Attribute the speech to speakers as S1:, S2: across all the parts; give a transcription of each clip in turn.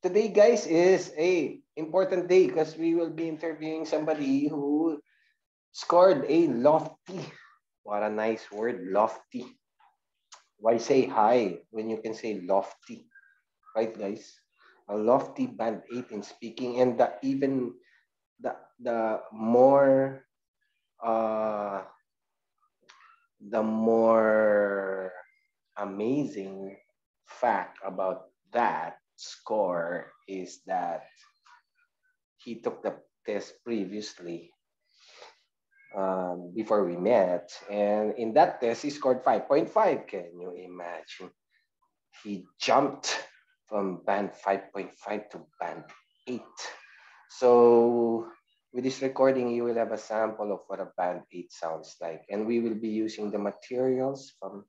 S1: today, guys, is a important day because we will be interviewing somebody who scored a lofty. What a nice word, lofty. Why say high when you can say lofty, right, guys? A lofty band 8 in speaking, and even the more uh the more amazing fact about that score is that he took the test previously, before we met, and in that test he scored 5.5. Can you imagine? He jumped from band 5.5 to band 8. So with this recording, you will have a sample of what a band 8 sounds like, and we will be using the materials from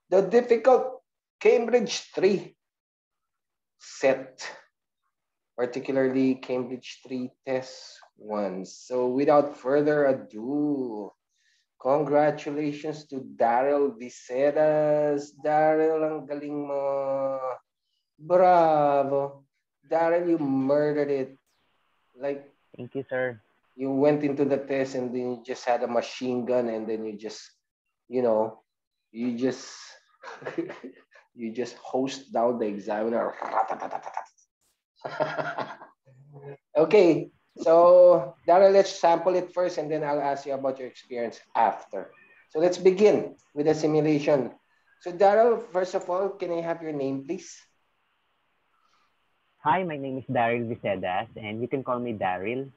S1: the difficult Cambridge 3 set, particularly Cambridge 3 test 1. So without further ado, congratulations to Daryl Vicedas. Daryl, ang galing mo. Bravo. Daryl, you murdered it. Like,
S2: thank you, sir.
S1: You went into the test and then you just had a machine gun and then you just, you know, you just you just host down the examiner. Okay, so Daryl, let's sample it first and then I'll ask you about your experience after. So let's begin with the simulation. So Daryl, first of all, can I have your name, please?
S2: Hi, my name is Daryl Vicedas, and you can call me Daryl.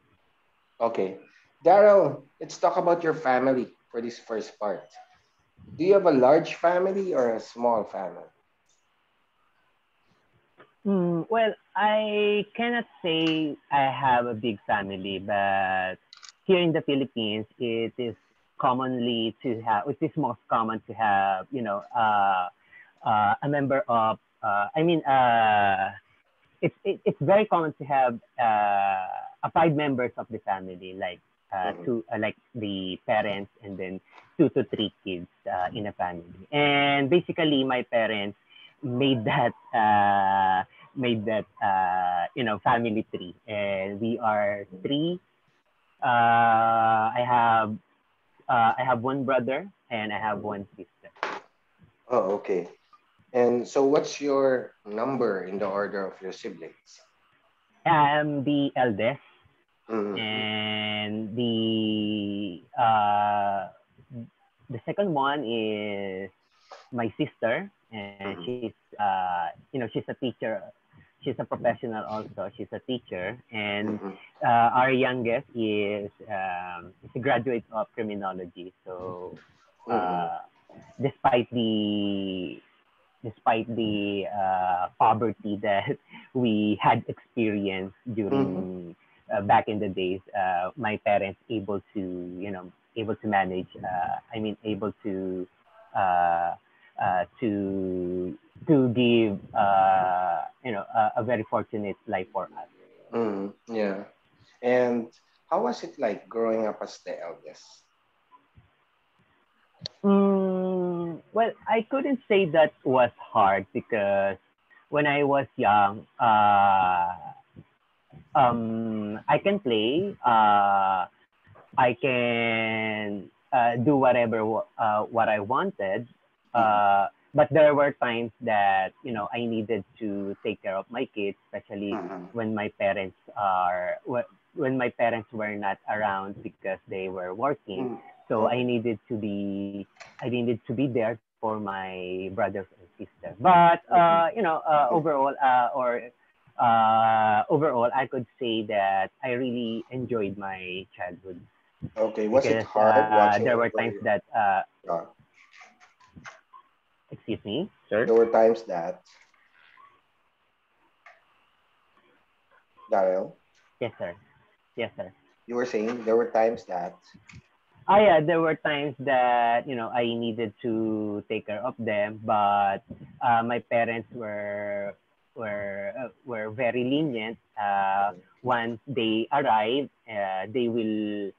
S1: Okay. Daryl, let's talk about your family for this first part. Do you have a large family or a small family?
S2: Well, I cannot say I have a big family, but here in the Philippines, it is commonly to have, it is most common to have, a member of, it's very common to have five members of the family, like two, like the parents, and then 2 to 3 kids in a family. And basically, my parents made that family tree, and we are three. I have one brother and I have one sister.
S1: Oh, okay. And so what's your number in the order of your siblings?
S2: I'm the eldest,
S1: Mm-hmm.
S2: and the second one is my sister, and
S1: Mm-hmm.
S2: she's a teacher. She's a professional also. She's a teacher, and
S1: Mm-hmm.
S2: our youngest is a graduate of criminology. So
S1: Mm-hmm.
S2: uh, despite the poverty that we had experienced
S1: Mm-hmm.
S2: during back in the days, my parents able to manage. Able uh, to give a very fortunate life for us.
S1: Mm-hmm. Yeah. And how was it like growing up as the eldest?
S2: Well, I couldn't say that was hard because when I was young, I can play. I can do what I wanted.
S1: Mm-hmm.
S2: But there were times that I needed to take care of my kids, especially
S1: Mm-hmm.
S2: when my parents were not around because they were working.
S1: Mm-hmm.
S2: So
S1: Okay.
S2: I needed to be there for my brothers and sisters. But
S1: Mm-hmm.
S2: overall, I could say that I really enjoyed my childhood
S1: Okay. Was it
S2: because
S1: hard watching
S2: there were
S1: over
S2: times
S1: your
S2: that,
S1: uh,
S2: excuse me, sir.
S1: there were times that Daryl,
S2: Yes, sir. Yes, sir.
S1: you were saying there were times that
S2: Yeah, there were times that I needed to take care of them, but my parents were very lenient. Once they arrive, they will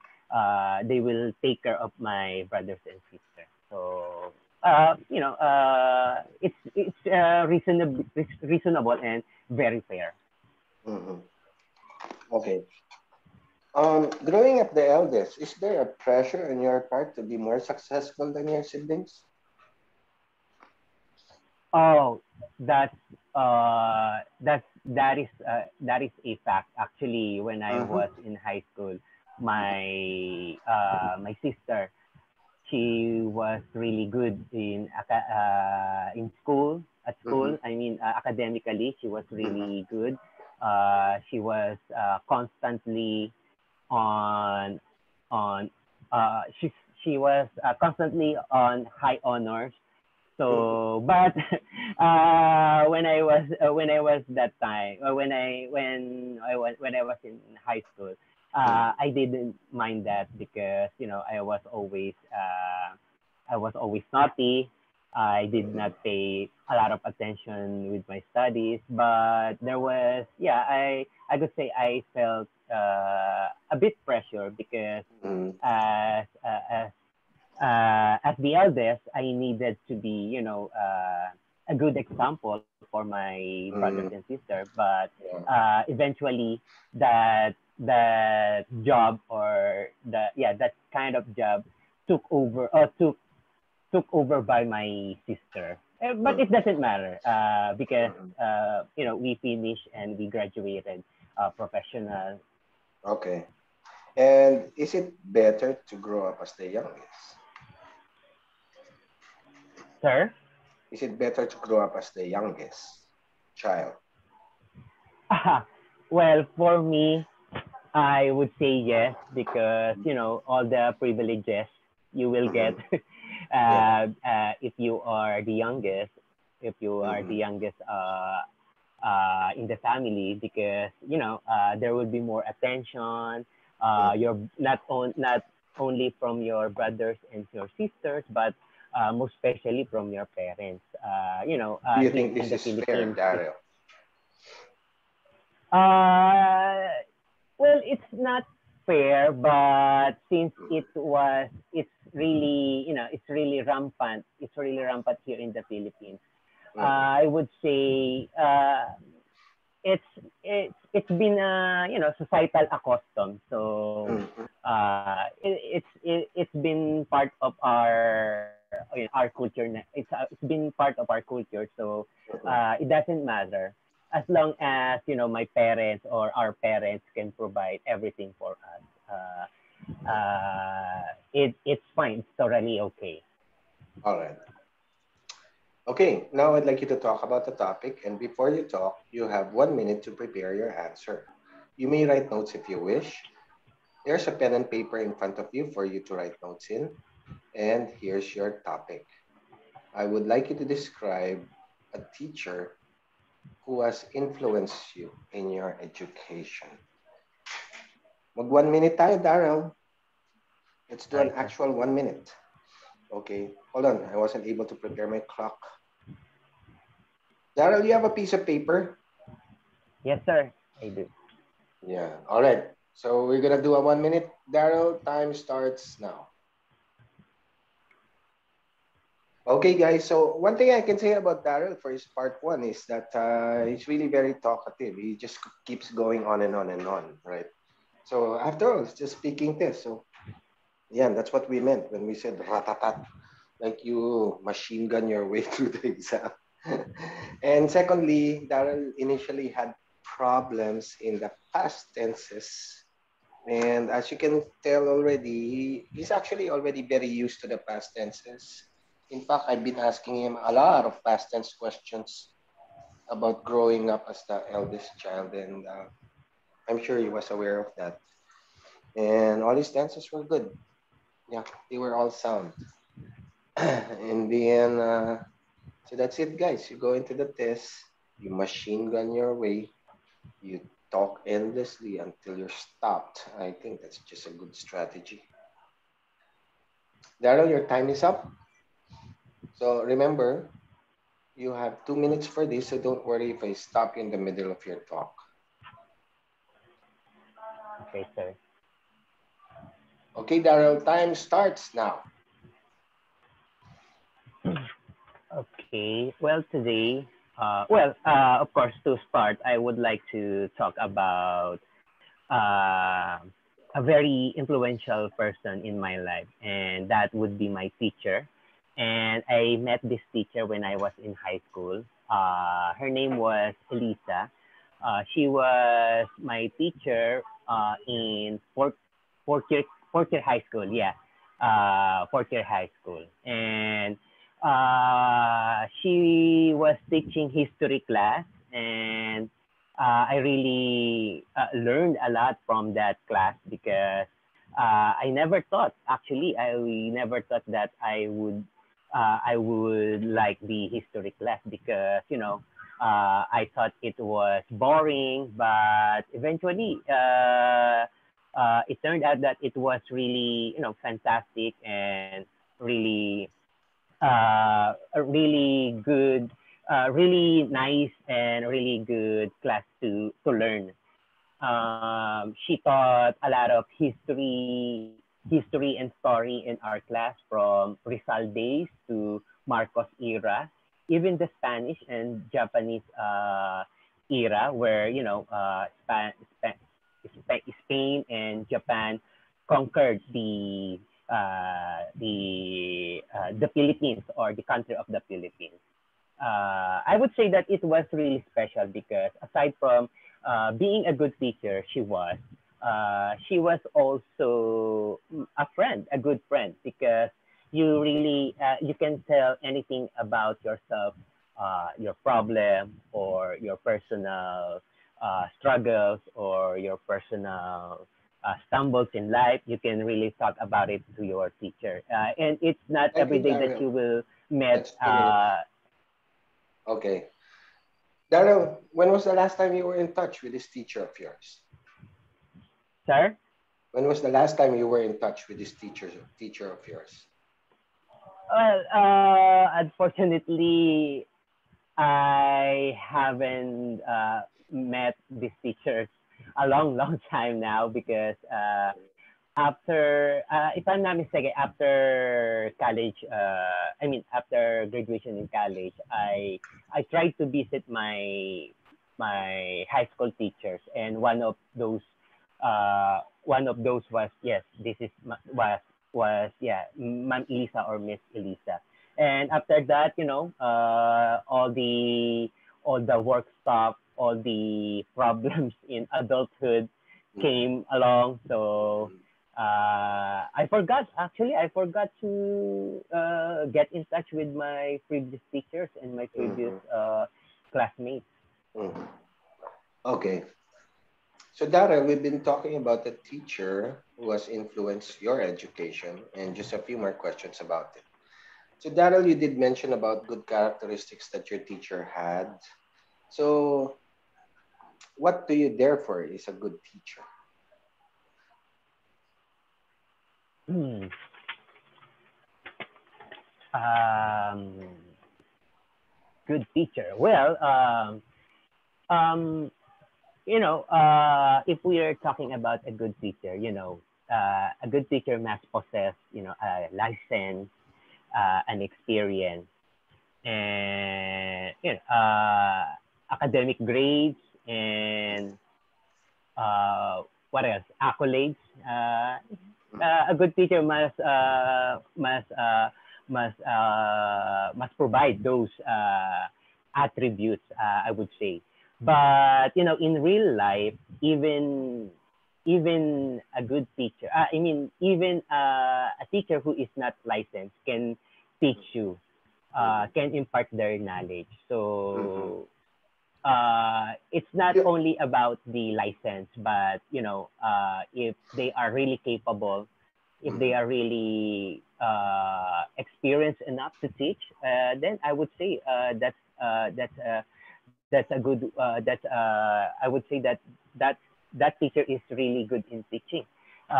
S2: take care of my brothers and sisters. So it's reasonable and very fair.
S1: Mm-hmm. Okay. Growing up the eldest, is there a pressure on your part to be more successful than your siblings?
S2: Oh, that's that is a fact. Actually, when I
S1: Mm-hmm.
S2: was in high school, my sister, she was really good in school at
S1: Mm-hmm.
S2: school. I mean, academically, she was
S1: Mm-hmm.
S2: really good. She was constantly on on she was constantly on high honors.
S1: Mm-hmm.
S2: So, but when I was that time, when I was in high school, I didn't mind that because I was always naughty. I did
S1: Mm-hmm.
S2: not pay a lot of attention with my studies, but there was, yeah, I could say I felt a bit pressure because
S1: Mm-hmm.
S2: as as the eldest, I needed to be, a good example for my brothers and
S1: Mm-hmm.
S2: sisters. But
S1: Yeah.
S2: eventually, that job or that kind of job took over by my sister. But it
S1: Mm-hmm.
S2: doesn't matter because
S1: Mm-hmm.
S2: we finished and we graduated professional.
S1: Okay. And is it better to grow up as the youngest?
S2: Sir?
S1: Is it better to grow up as the youngest child?
S2: Well, for me, I would say yes because all the privileges you will get
S1: Mm-hmm. Yeah.
S2: if you are the youngest,
S1: Mm-hmm.
S2: in the family because there will be more attention.
S1: Mm-hmm.
S2: You're not only from your brothers and your sisters, but most especially from your parents.
S1: Do you
S2: Here
S1: think
S2: in
S1: this
S2: the
S1: is fair,
S2: Philippines,
S1: Daryl?
S2: uh, well, it's not fair, but since it's really, it's really rampant. It's really rampant here in the Philippines.
S1: Mm-hmm.
S2: I would say it's it's been societal accustomed. So
S1: Mm-hmm.
S2: it's been part of our culture. It's been part of our culture. So
S1: Mm-hmm.
S2: it doesn't matter as long as my parents or our parents can provide everything for us. It's fine. It's totally okay.
S1: All right. Okay, now I'd like you to talk about the topic, and before you talk, you have 1 minute to prepare your answer. You may write notes if you wish. There's a pen and paper in front of you for you to write notes in, and here's your topic. I would like you to describe a teacher who has influenced you in your education. Mag 1 minute tayo, Daryl. Let's do an
S2: Sorry, sir.
S1: actual 1 minute. Okay, hold on. I wasn't able to prepare my clock. Daryl, you have a piece of paper?
S2: Yes, sir. I do.
S1: Yeah. All right. So we're gonna do a 1 minute. Daryl, time starts now. Okay, guys. So one thing I can say about Daryl for his part one is that he's really very talkative. He just keeps going on and on and on, right? So after all, it's just speaking test. So yeah, that's what we meant when we said ratatat, like you machine gun your way through the exam. And secondly, Daryl initially had problems in the past tenses. And as you can tell already, he's actually already very used to the past tenses. In fact, I've been asking him a lot of past tense questions about growing up as the eldest child, and I'm sure he was aware of that. And all his tenses were good. Yeah, they were all sound. In the end, so that's it, guys. You go into the test, you machine gun your way, you talk endlessly until you're stopped. I think that's just a good strategy. Daryl, your time is up. So remember, you have 2 minutes for this, so don't worry if I stop you in the middle of your talk.
S2: Okay, sir.
S1: Okay, Daryl, time starts now.
S2: Okay. Well, today. Of course, to start, I would like to talk about uh, a very influential person in my life, and that would be my teacher. And I met this teacher when I was in high school. Her name was Elisa. She was my teacher in fourth year high school. Yeah, fourth year high school, and she was teaching history class, and I really learned a lot from that class because I never thought, actually, I never thought that I would like the history class because, I thought it was boring, but eventually, it turned out that it was really, fantastic and really, a really good, really nice and really good class to learn. She taught a lot of history and story in our class from Rizal days to Marcos era, even the Spanish and Japanese era, where Spain and Japan conquered the Philippines, or the country of the Philippines. I would say that it was really special because aside from being a good teacher, she was also a friend, a good friend, because you can tell anything about yourself, your problem or your personal struggles or your personal stumbles in life. You can really talk about it to your teacher, and it's not
S1: Thank
S2: every
S1: you,
S2: day that you
S1: Daryl.
S2: will meet.
S1: That's 2 minutes. Okay. Daryl, when was the last time you were in touch with this teacher of yours?
S2: Sir.
S1: When was the last time you were in touch with this teacher of yours?
S2: Well, unfortunately, I haven't met these teachers a long, long time now because if I'm not mistaken, after college, after graduation in college, I tried to visit my high school teachers, and one of those was, yes, this is was yeah, Ma'am Elisa or Miss Elisa. And after that, all the work stuff, all the problems in adulthood
S1: Mm-hmm.
S2: came along. So I forgot to get in touch with my previous teachers and my previous
S1: Mm-hmm.
S2: classmates.
S1: Mm-hmm. Okay. So, Dara, we've been talking about the teacher who has influenced your education and just a few more questions about it. So, Daryl, you did mention about good characteristics that your teacher had. So, what do you therefore is a good teacher?
S2: Hmm. Um, Good teacher. Well, um, if we are talking about a good teacher, a good teacher must possess, a license, an experience, and academic grades, and what else? Accolades. A good teacher must provide those attributes. I would say, but in real life, even a good teacher. Even a teacher who is not licensed can teach you,
S1: Mm-hmm.
S2: can impart their knowledge.
S1: Mm-hmm.
S2: So it's not
S1: Yeah.
S2: only about the license, but if they are really capable, if they
S1: Mm-hmm.
S2: are really experienced enough to teach, then I would say that's a good I would say that that teacher is really good in teaching.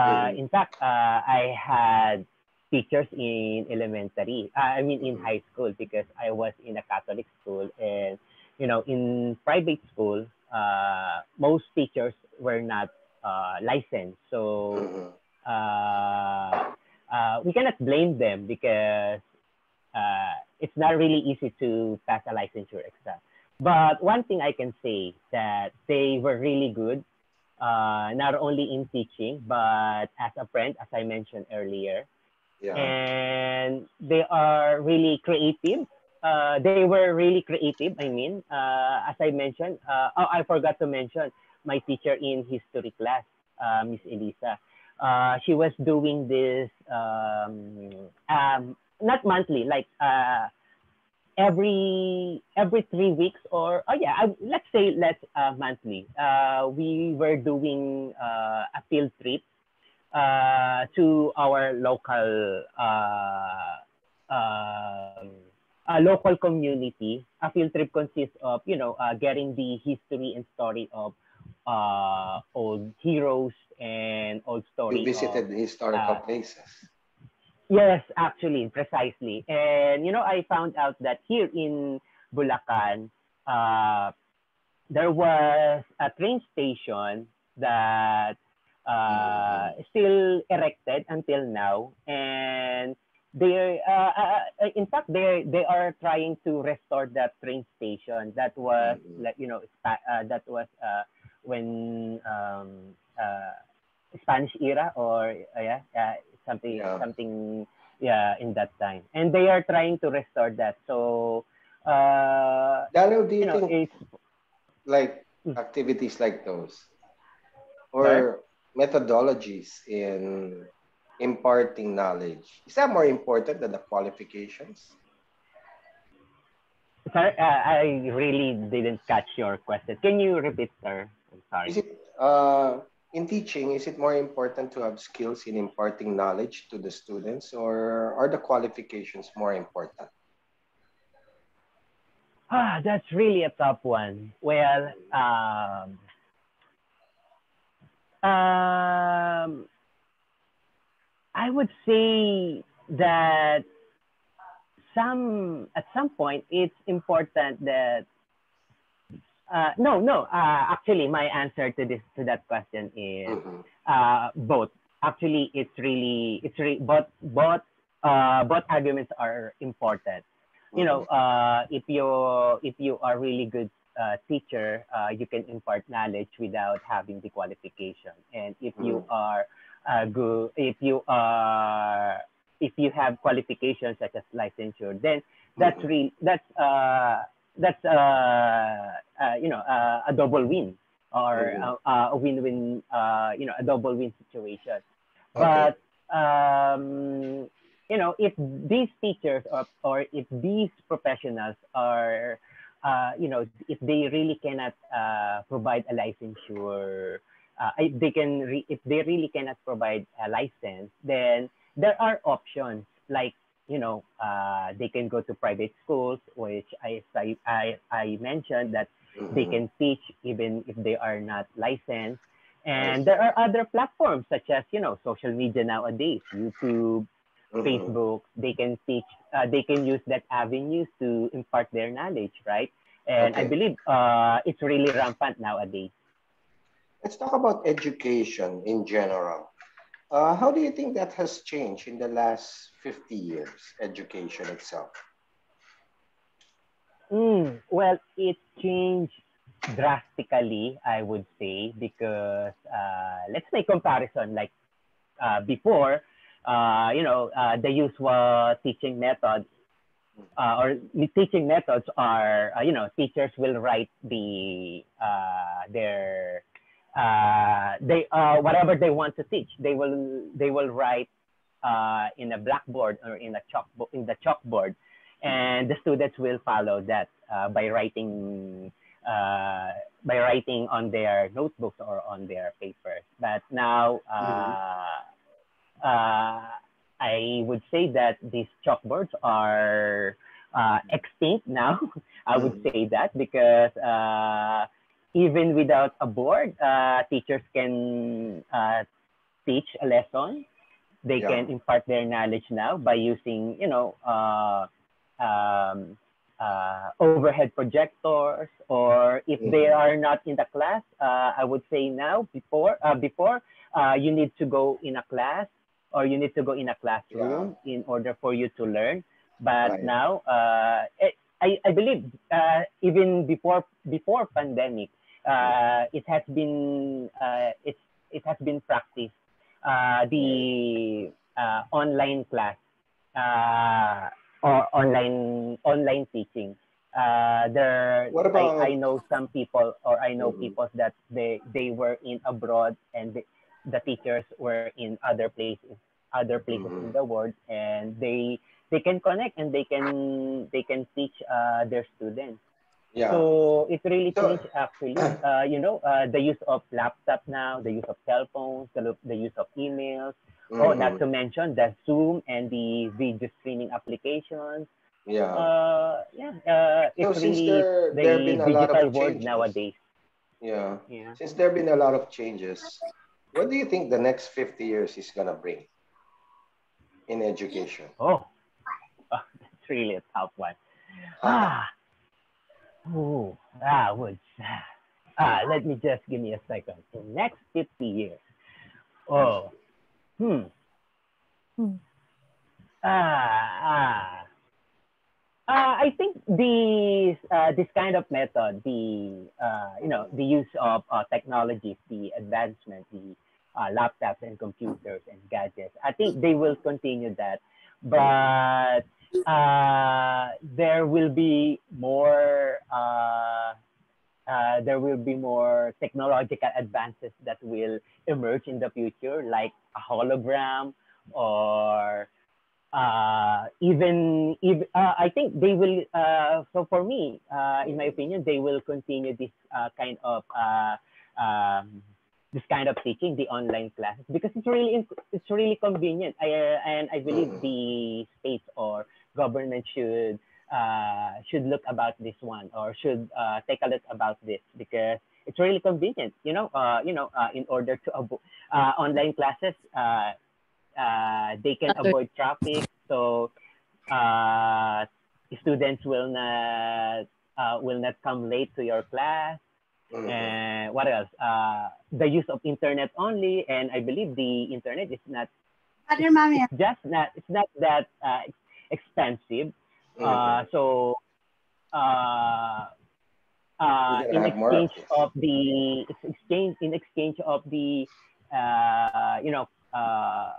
S1: Mm-hmm.
S2: In fact, I had teachers in elementary. I mean, in
S1: Mm-hmm.
S2: high school, because I was in a Catholic school, and in private school, most teachers were not licensed. So
S1: Mm-hmm.
S2: we cannot blame them because it's not really easy to pass a licensure exam. But one thing I can say that they were really good, not only in teaching, but as a friend, as I mentioned earlier.
S1: Yeah.
S2: And they are really creative. They were really creative. I mean, as I mentioned, oh, I forgot to mention my teacher in history class, Miss Elisa. She was doing this not monthly, like every 3 weeks, or oh yeah, let's say let's monthly. We were doing a field trip to our local community. A field trip consists of, getting the history and story of old heroes and old
S1: You
S2: story of
S1: visited historical
S2: uh,
S1: places.
S2: yes, actually, precisely. And I found out that here in Bulacan, uh, there was a train station that
S1: Mm-hmm.
S2: still erected until now, and in fact, they are trying to restore that train station that was,
S1: Mm-hmm.
S2: like, that was when Spanish era, or yeah,
S1: Yeah.
S2: something, yeah, in that time, and they are trying to restore that. So
S1: Daniel, do you think
S2: it's
S1: like
S2: mm,
S1: activities like those
S2: sorry.
S1: or methodologies in imparting knowledge, is that more important than the qualifications?
S2: Sorry, I really didn't catch your question. Can you repeat, sir? I'm
S1: Is
S2: sorry.
S1: it in teaching, is it more important to have skills in imparting knowledge to the students, or are the qualifications more important?
S2: That's really a tough one. Well, um, I would say that at some point it's important that no, actually, my answer to that question is
S1: Mm-hmm.
S2: both. Actually, both arguments are important.
S1: Mm-hmm.
S2: If you are really good teacher, you can impart knowledge without having the qualification. And
S1: Mm-hmm.
S2: if you have qualifications such as licensure, then that's
S1: Mm-hmm.
S2: real. That's a double win, or
S1: Mm-hmm.
S2: a win-win, a double win situation.
S1: Okay.
S2: But if these teachers, or if these professionals are, if they really cannot provide a licensure, if they really cannot provide a license, then there are options like, they can go to private schools, which I mentioned that they
S1: Mm-hmm.
S2: can teach even if they are not licensed.
S1: I
S2: And there
S1: see.
S2: are other platforms such as, social media nowadays, YouTube,
S1: Mm-hmm.
S2: Facebook. They can teach, they can use that avenues to impart their knowledge, right? And I
S1: Okay.
S2: believe it's really rampant nowadays.
S1: Let's talk about education in general. How do you think that has changed in the last 50 years, education itself?
S2: Well, it changed drastically, I would say, because let's make comparison. Like before, the usual teaching method, or teaching methods are, teachers will write their they whatever they want to teach. They will write in a blackboard, or in the chalkboard,
S1: Mm-hmm.
S2: and the students will follow that uh, by writing on their notebooks or on their papers. But now,
S1: Mm-hmm.
S2: uh, I would say that these chalkboards are extinct now. I would
S1: Mm-hmm.
S2: say that because even without a board, teachers can teach a lesson. They
S1: Yeah.
S2: can impart their knowledge now by using, um, overhead projectors, or if they
S1: Mm-hmm.
S2: are not in the class, I would say now, before you need to go in a class, or you need to go in a
S1: Yeah.
S2: classroom in order for you to learn. But
S1: Right.
S2: now, I believe even before pandemic, it has been it has been practiced
S1: Right.
S2: the online class or online teaching.
S1: What
S2: I
S1: about?
S2: know some people, or I know
S1: Mhm,
S2: people that they were in abroad, and the teachers were in other places in
S1: mhm.
S2: the world, and they can connect, and they can teach their students.
S1: Yeah.
S2: So it really
S1: So,
S2: changed actually. The use of laptop now, the use of cell phones, the use of emails. Oh, not
S1: mhm,
S2: to mention the Zoom and the video streaming applications.
S1: yeah.
S2: It's
S1: Since
S2: really
S1: there have
S2: the
S1: been a lot
S2: digital
S1: of
S2: world
S1: changes,
S2: nowadays.
S1: yeah.
S2: Yeah.
S1: Since there have been a lot of changes, what do you think the next 50 years is gonna bring in education?
S2: Oh, that's really a tough one. Ah, oh, would. Let me just give me a second. In next 50 years. Oh, hmm.
S3: Mm.
S2: Ah, ah. I think this kind of method, the use of technologies, the advancement, the laptops and computers and gadgets. I think they will continue that,
S1: Mhm,
S2: but there will be more technological advances that will emerge in the future, like a hologram or I think they will so for me in my
S1: mhm,
S2: opinion they will continue um, this kind of teaching, the online classes, because it's really convenient. And I believe
S1: mhm,
S2: the states or government should look about this one, or should take a look about this, because it's really convenient, in order to online classes, they can
S3: Other
S2: avoid traffic, so uh, students will not come late to your class.
S1: mhm.
S2: And what else? The use of internet only, and I believe the internet is not
S3: other mommy.
S2: it's not that expensive.
S1: Mhm.
S2: So uh,
S1: We're gonna
S2: in
S1: have more
S2: exchange
S1: of this.
S2: of the exchange in exchange of the uh, you know uh,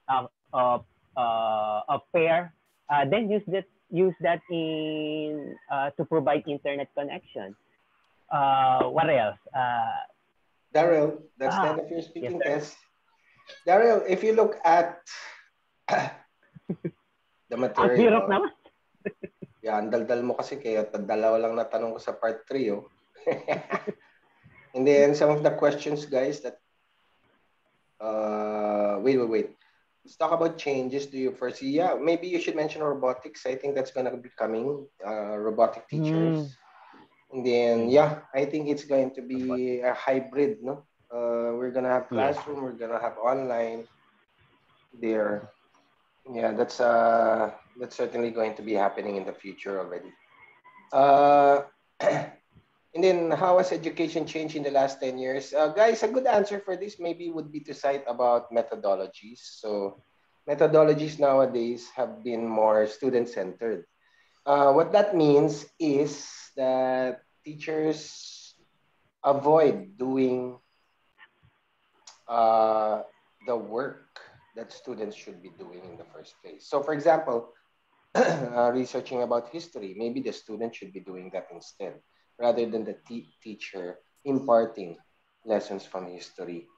S2: of fare, then use that in to provide internet connection. What else?
S1: Daryl, that's the
S2: Ah,
S1: end of your
S2: yes,
S1: speaking
S2: sir.
S1: test. Daryl, if you look at the
S2: Ang hirap
S1: material,
S2: naman.
S1: yeah, ang daldal mo kasi kaya dalawa lang natanong ko sa part 3, oh. And then some of the questions, guys, that wait. Let's talk about changes. Do you foresee? Yeah, maybe you should mention robotics. I think that's gonna be coming. Robotic teachers.
S2: Hmm.
S1: And then
S2: Mm,
S1: yeah, I think it's going to
S2: robot.
S1: be a hybrid, no? We're gonna have
S2: Yes.
S1: classroom, we're gonna have online there. Yeah, that's certainly going to be happening in the future already. Uh and then how has education changed in the last 10 years? Guys, a good answer for this maybe would be to cite about methodologies. So methodologies nowadays have been more student centered. What that means is that teachers avoid doing uh, the work that students should be doing in the first place. So, for example, researching about history, maybe the student should be doing that instead, rather than the teacher imparting lessons from history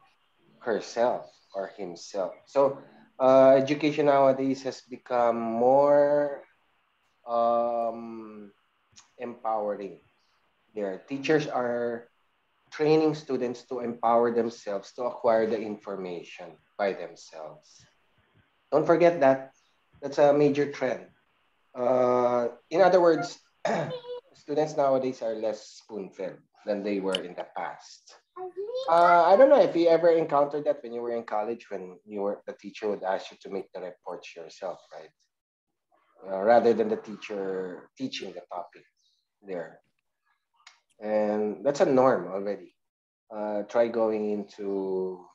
S1: herself or himself. So, education nowadays has become more um, empowering. Their teachers are training students to empower themselves to acquire the information by themselves. Don't forget that. That's a major trend. In other words, students nowadays are less spoon fed than they were in the past. I don't know if you ever encountered that when you were in college, when the teacher would ask you to make the reports yourself, right? Rather than the teacher teaching the topic there. And that's a norm already. Try going into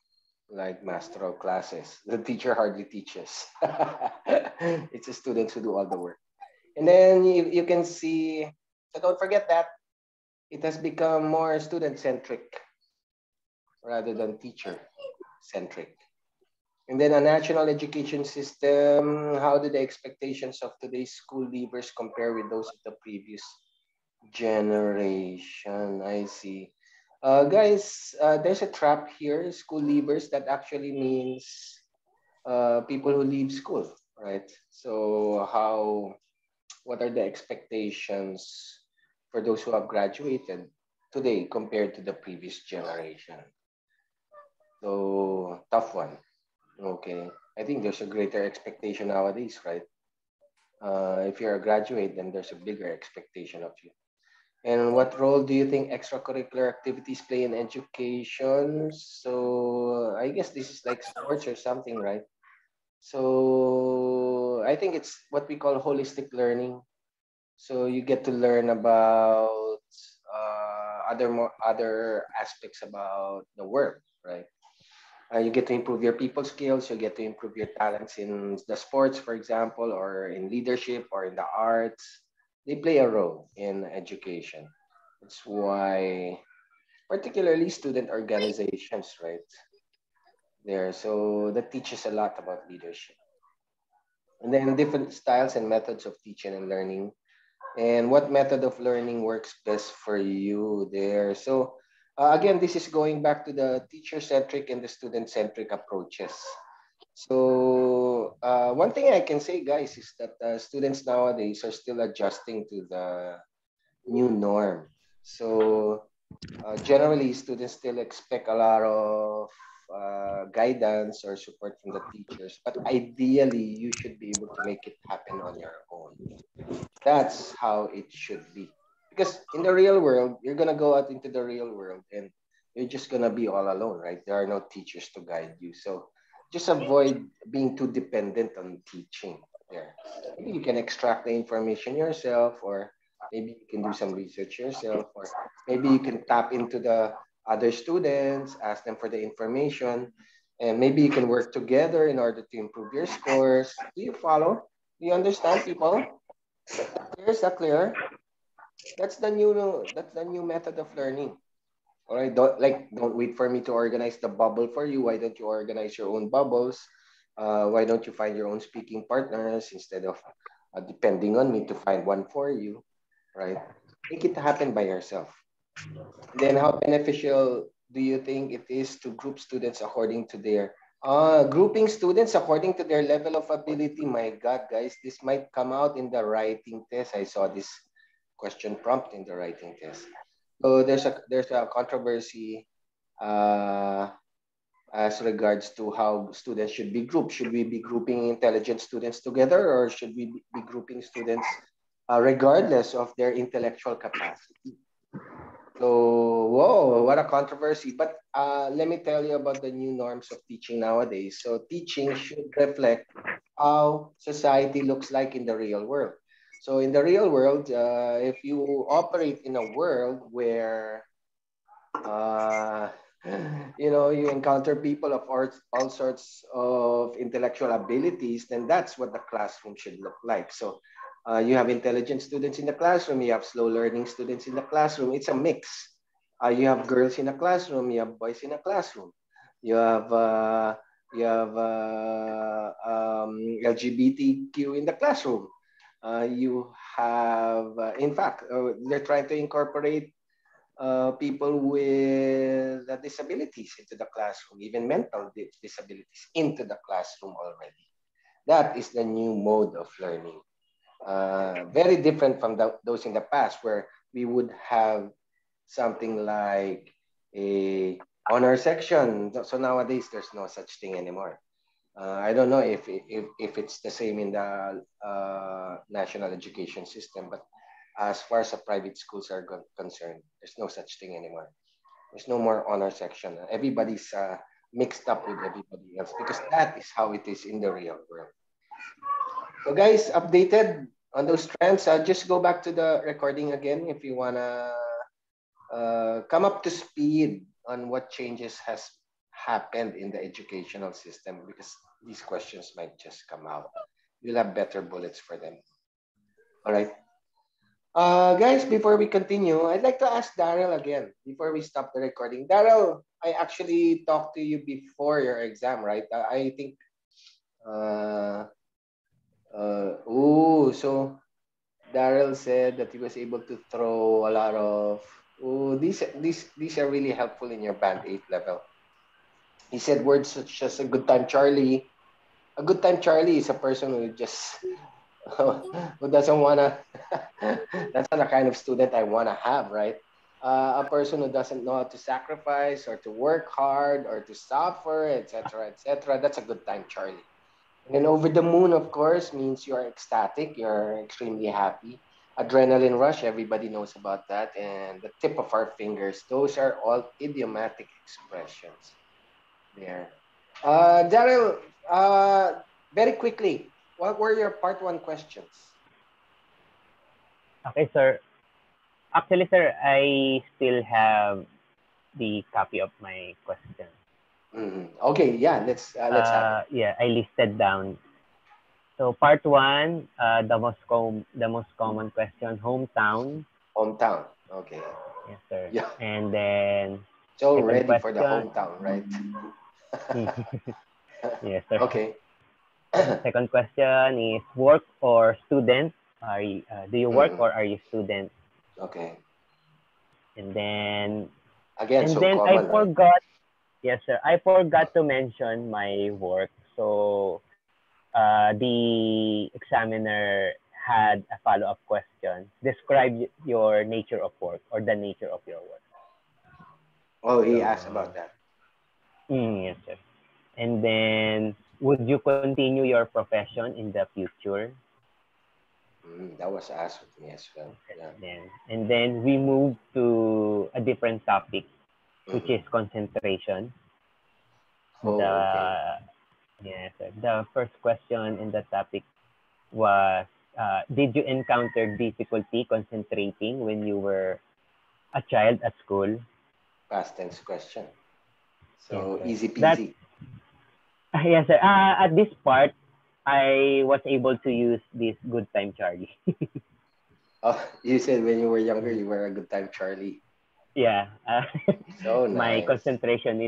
S1: like masteral classes. The teacher hardly teaches. It's the students who do all the work. And then you can see, so don't forget that it has become more student centric rather than teacher centric. And then a national education system, how do the expectations of today's school leavers compare with those of the previous generation? I see. Guys, there's a trap here, school leavers, that actually means people who leave school, right? So what are the expectations for those who have graduated today compared to the previous generation? So tough one. Okay. I think there's a greater expectation nowadays, right? If you're a graduate, then there's a bigger expectation of you. And what role do you think extracurricular activities play in education? So I guess this is like sports or something, right? So I think it's what we call holistic learning. So you get to learn about other aspects about the work, right? You get to improve your people skills. You get to improve your talents in the sports, for example, or in leadership or in the arts. They play a role in education. That's why, particularly student organizations, right? There, so that teaches a lot about leadership. And then different styles and methods of teaching and learning, and what method of learning works best for you there. So again, this is going back to the teacher-centric and the student-centric approaches. So one thing I can say, guys, is that students nowadays are still adjusting to the new norm. So generally, students still expect a lot of guidance or support from the teachers, but ideally, you should be able to make it happen on your own. That's how it should be. Because in the real world, you're gonna go out into the real world and you're just gonna be all alone, right? There are no teachers to guide you. So just avoid being too dependent on teaching there. Maybe you can extract the information yourself, or maybe you can do some research yourself, or maybe you can tap into the other students, ask them for the information, and maybe you can work together in order to improve your scores. Do you follow? Do you understand, people? Clear? Is that clear? That's the new method of learning. All right. Don't wait for me to organize the bubble for you. Why don't you organize your own bubbles? Why don't you find your own speaking partners instead of depending on me to find one for you? Right. Make it happen by yourself. Then, how beneficial do you think it is to group students according to their grouping students according to their level of ability? My God, guys, this might come out in the writing test. I saw this question prompt in the writing test. So there's a controversy uh, as regards to how students should be grouped. Should we be grouping intelligent students together, or should we be grouping students regardless of their intellectual capacity? So, whoa, what a controversy. But let me tell you about the new norms of teaching nowadays. So, teaching should reflect how society looks like in the real world. So, in the real world, if you operate in a world where uh, you encounter people of all sorts of intellectual abilities, then that's what the classroom should look like. So you have intelligent students in the classroom, you have slow learning students in the classroom. It's a mix. You have girls in a classroom, you have boys in a classroom. You have LGBTQ in the classroom. You have, in fact, they're trying to incorporate people with disabilities into the classroom, even mental disabilities into the classroom already. That is the new mode of learning. Very different from those in the past, where we would have something like a honor section. So nowadays, there's no such thing anymore. I don't know if it's the same in the national education system, but as far as the private schools are concerned, there's no such thing anymore. There's no more honor section. Everybody's mixed up with everybody else because that is how it is in the real world. So guys, updated on those trends. Just go back to the recording again if you wanna come up to speed on what changes has happened in the educational system, because these questions might just come out. You'll have better bullets for them. All right. Guys, before we continue, I'd like to ask Daryl again before we stop the recording. Daryl, I actually talked to you before your exam, right? I think. Uh, so Daryl said that he was able to throw a lot of. Oh, these are really helpful in your band 8 level. He said words such as a good time, Charlie. A good time, Charlie is a person who just who doesn't wanna. That's not the kind of student I wanna have, right? A person who doesn't know how to sacrifice or to work hard or to suffer, etc., etc. That's a good time, Charlie. And then over the moon, of course, means you're ecstatic, you're extremely happy. Adrenaline rush, everybody knows about that. And the tip of our fingers, those are all idiomatic expressions there. Daryl, very quickly, what were your part one questions?
S2: Okay, sir. Actually, sir, I still have the copy of my question.
S1: Okay, yeah, let's have it.
S2: Yeah, I listed down. So part one, the most common question, hometown.
S1: Hometown. Okay.
S2: Yes, sir.
S1: Yeah.
S2: And then
S1: So
S2: second
S1: ready for the
S2: question.
S1: hometown, right?
S2: Yes, sir.
S1: Okay.
S2: Second question is work or student? Do you work
S1: Mm,
S2: or are you student?
S1: okay.
S2: And then
S1: Again,
S2: and
S1: so
S2: then I
S1: common, right?
S2: forgot. Yes, sir. I forgot to mention my work. So the examiner had a follow-up question. Describe your nature of work or the nature of your work.
S1: Oh, he asked
S2: So,
S1: about that.
S2: yes, sir. And then, would you continue your profession in the future?
S1: That was asked with me as well. Yeah.
S2: And then we move to a different topic, which is
S1: Mm-mm.
S2: concentration.
S1: Oh, okay.
S2: The first question in the topic was, did you encounter difficulty concentrating when you were a child at school?
S1: Past tense question.
S2: Yes,
S1: So
S2: sir.
S1: easy
S2: That
S1: peasy.
S2: yes, sir. At this part, I was able to use this good time, Charlie.
S1: Oh, you said when you were younger, you were a good time, Charlie.
S2: Yeah,
S1: So
S2: my
S1: nice.
S2: concentration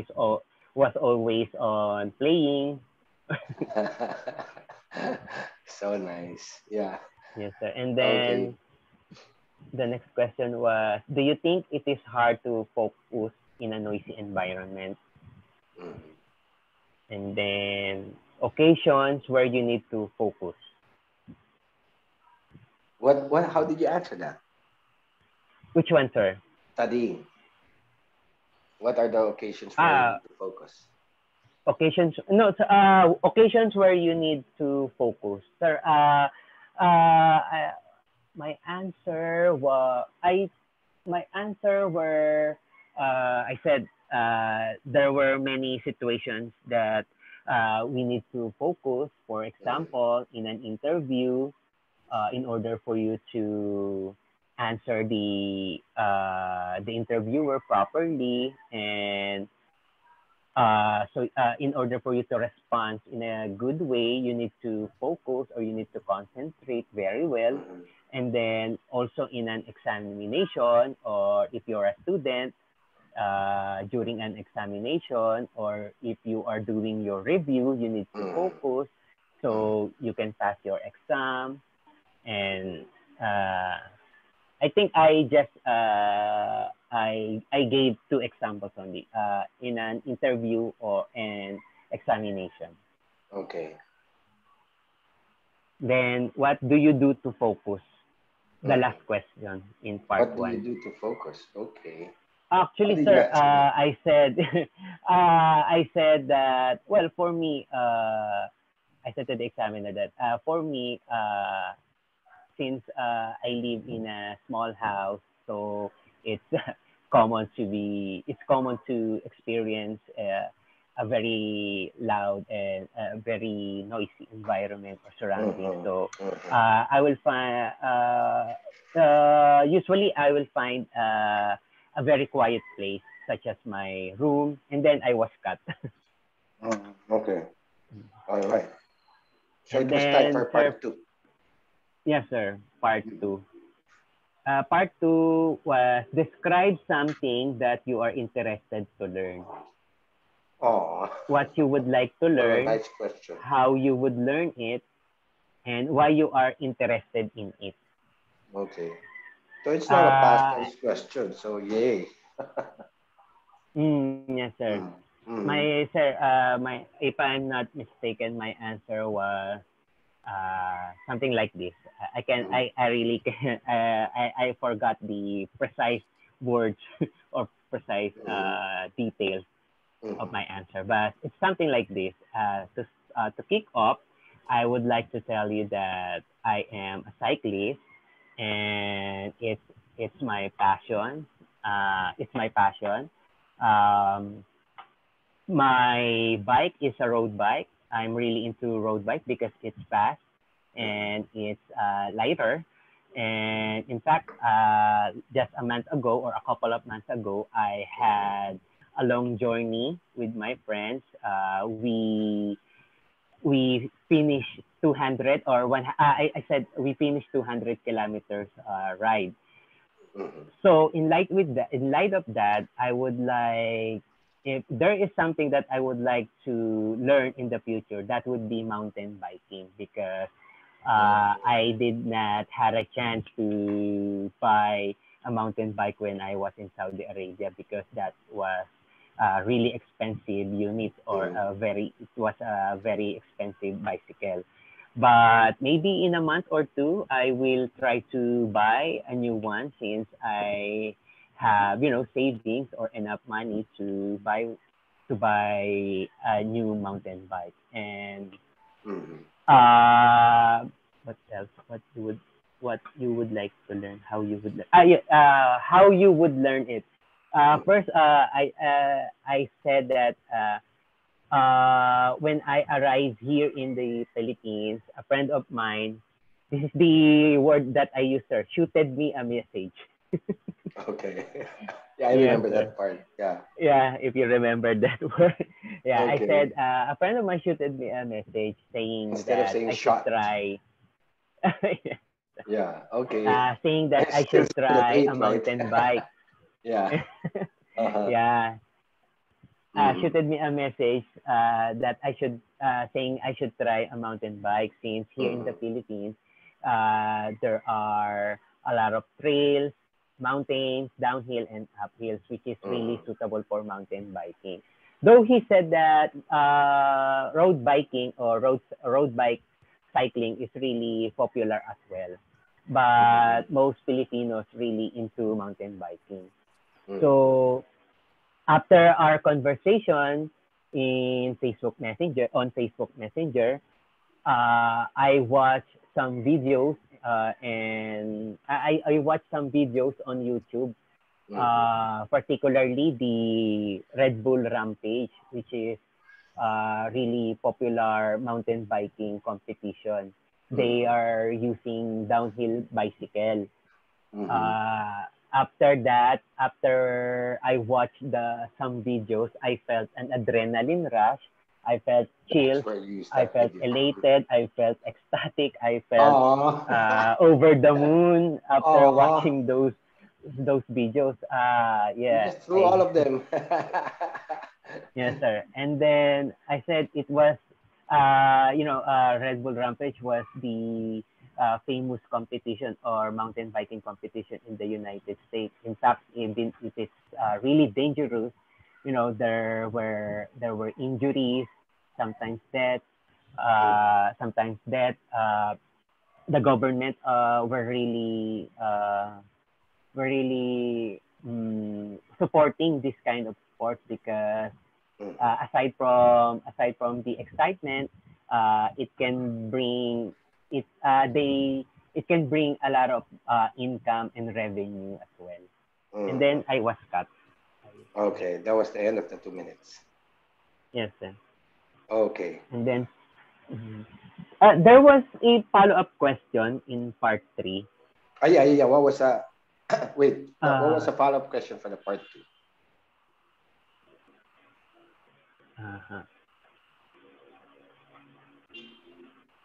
S2: was always on playing.
S1: So nice. Yeah.
S2: Yes, sir. And
S1: Okay.
S2: then the next question was, do you think it is hard to focus in a noisy environment?
S1: Mm.
S2: And then occasions where you need to focus.
S1: What? How did you answer that?
S2: Which one, sir?
S1: Studying. What are the occasions where you
S2: Ah,
S1: need to focus?
S2: occasions. No, occasions where you need to focus, sir. My answer was my answer were I said there were many situations that we need to focus. For
S1: Mm.
S2: example, in an interview, in order for you to answer the interviewer properly, and in order for you to respond in a good way, you need to focus or you need to concentrate very well.
S1: Mm-mm.
S2: And then also in an examination, or if you're a student, during an examination, or if you are doing your review, you need to
S1: Mm.
S2: focus
S1: Mm.
S2: so you can pass your exam. And uh, I think I just I gave two examples only in an interview or an examination.
S1: Okay.
S2: Then what do you do to focus? The
S1: Mm.
S2: last question in part
S1: What do you
S2: one.
S1: do to focus? Okay. How
S2: Actually,
S1: did you
S2: sir,
S1: answer that?
S2: I said that, well, for me, I said to the examiner that for me, since I live in a small house, so it's it's common to experience a very loud and very noisy environment or surroundings.
S1: Mm-hmm.
S2: So
S1: Mm-hmm.
S2: I will find usually I will find a very quiet place, such as my room, and then I was cut.
S1: Okay. All right. So
S2: And
S1: it was time for
S2: then, sir,
S1: part two.
S2: yes, sir. part two. Part two was describe something that you are interested to learn.
S1: Oh,
S2: What you would like to
S1: what a
S2: learn,
S1: nice question.
S2: how you would learn it, and why you are interested in it.
S1: Okay. So it's not a past
S2: Uh,
S1: tense question. So yay.
S2: yes, sir.
S1: Mm, mm,
S2: My sir, if I'm not mistaken, my answer was something like this.
S1: mm,
S2: I really can, I forgot the precise words or precise
S1: mm,
S2: details of
S1: mm,
S2: my answer, but it's something like this. To kick off, I would like to tell you that I am a cyclist, and it's my passion. It's my passion. Um, my bike is a road bike. I'm really into road bike because it's fast
S1: mm,
S2: and it's lighter. And in fact, just a month ago or a couple of months ago, I
S1: mm,
S2: had a long journey with my friends. We finished 200 or one. I said we finished 200 kilometers ride.
S1: mm,
S2: So in light of that, I would like, if there is something that I would like to learn in the future, that would be mountain biking, because
S1: mm,
S2: I did not had a chance to buy a mountain bike when I was in Saudi Arabia, because that was really expensive unit, or
S1: mm,
S2: it was a very expensive bicycle. But maybe in a month or two, I will try to buy a new one, since I have, savings or enough money to buy a new mountain bike. And
S1: mm,
S2: uh, what else? What you would like to learn? How you would yeah, how you would learn it?
S1: mm.
S2: First, I said that when I arrived here in the Philippines, a friend of mine, this is the word that I use, sir, shooted me a message.
S1: Okay. Yeah, I
S2: Yes,
S1: remember
S2: sir.
S1: that part. Yeah.
S2: Yeah, if you remember that word. Yeah, I
S1: Okay.
S2: said a friend of mine shooted me a message saying
S1: Instead of
S2: that
S1: saying
S2: I should
S1: shot.
S2: try,
S1: Yeah. Okay.
S2: saying that
S1: I
S2: I
S1: still
S2: should
S1: send at
S2: try a
S1: 8, right?
S2: mountain bike.
S1: Yeah. Uh-huh.
S2: Yeah,
S1: Mm,
S2: shooted me a message that I should saying I should try a mountain bike, since here in the
S1: mm,
S2: Philippines there are a lot of trails, mountains, downhill and uphills, which is really
S1: mm,
S2: suitable for mountain biking. Though he said that road biking or road bike cycling is really popular as well,
S1: mm,
S2: but most Filipinos really into mountain biking.
S1: mm,
S2: So after our conversation in Facebook Messenger, I watched some videos, and I watched some videos on YouTube,
S1: mm,
S2: particularly the Red Bull Rampage, which is really popular mountain biking competition. They
S1: mm,
S2: are using downhill bicycle.
S1: mm.
S2: uh, after I watched some videos, I felt an adrenaline rush. I felt
S1: That's
S2: chills.
S1: where you use
S2: I
S1: that
S2: felt
S1: video.
S2: elated. I felt ecstatic. I felt
S1: Oh.
S2: over the moon after
S1: Oh.
S2: watching those videos.
S1: You
S2: Yeah,
S1: just threw all of them.
S2: yes, sir. And then I said it was, Red Bull Rampage was the famous competition or mountain biking competition in the United States. In fact, it is really dangerous. There were injuries, sometimes death, sometimes death. The government were really supporting this kind of sport, because
S1: Mhm,
S2: aside from the excitement, it can bring it can bring a lot of income and revenue as well. And
S1: mhm.
S2: then I was cut.
S1: Okay, that was the end of the 2 minutes.
S2: Yes, sir.
S1: Okay.
S2: And then mhm. There was a follow-up question in part three.
S1: Yeah, yeah, yeah. What was wait, what was
S2: Uh,
S1: the follow-up question for the part two?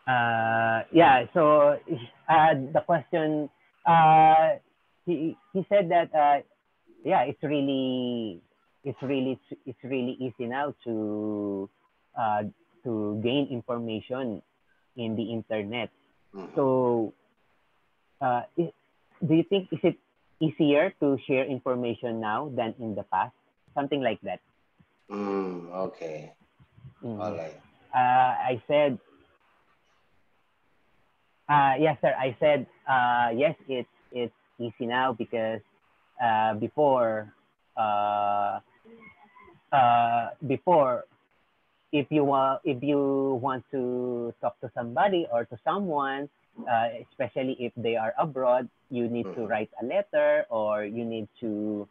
S2: uh Yeah. So the question, he said that yeah, it's really easy now uh, to gain information in the internet.
S1: Mm-hmm.
S2: So do you think is it easier to share information now than in the past? Something like that.
S1: Okay. All
S2: Mm.
S1: right.
S2: I said, yes, sir. I said, yes, it's easy now because before, uh, before, if you want to talk to somebody or to someone, especially if they are abroad, you need to
S1: Mm-hmm.
S2: write a letter, or you need to